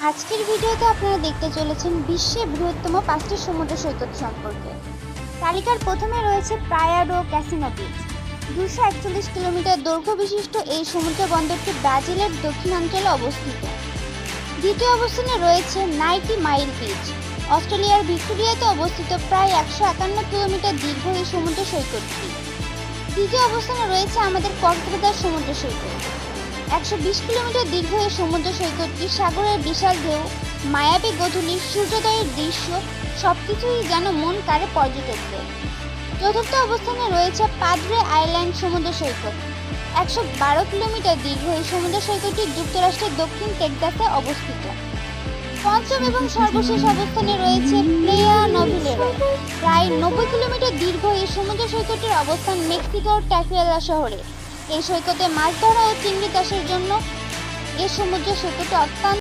আজকের ভিডিওতে আপনারা দেখতে চলেছেন বিশ্বের বৃহত্তম 5টি সমুদ্র সৈকত সম্পর্কে। তালিকার প্রথমে রয়েছে প্রায়া ডো ক্যাসিনো বিচ। 241 কিলোমিটার দৈর্ঘ্য বিশিষ্ট এই সমুদ্র বন্দরটি ব্রাজিলের দক্ষিণাঞ্চলে অবস্থিত। দ্বিতীয় অবস্থানে রয়েছে 90 মাইল বিচ। অস্ট্রেলিয়ার ভিক্টোরিয়াতে অবস্থিত প্রায় 151 কিলোমিটার দীর্ঘ এই সমুদ্র সৈকতটি। তৃতীয় অবস্থানে রয়েছে আমাদের কক্সবাজার সমুদ্র সৈকত। 120 কিলোমিটার দীর্ঘ এই সমুদ্র সৈকতটি সাগরের বিশাল ঢেউ, মায়াবী গোধূলি, সূর্যোদয়ের দৃশ্য সবকিছুই যেন মন কাড়ে পর্যটকদের। চতুর্থ অবস্থানে রয়েছে পাদ্রে আইল্যান্ড সমুদ্র সৈকত। 112 কিলোমিটার দীর্ঘ এই সমুদ্র সৈকতটি যুক্তরাষ্ট্রের দক্ষিণ টেক্সাসে অবস্থিত। পঞ্চম এবং সর্বশেষ অবস্থানে রয়েছে প্লেয়া নভিলেরো। প্রায় 90 কিলোমিটার দীর্ঘ এই সমুদ্র সৈকতটির অবস্থান মেক্সিকোর ট্যাকুয়েলা শহরে। এই সৈকতে মাছ ধরা ও চিংড়ি চাষের জন্য এই সমুদ্র সৈকতটি অত্যন্ত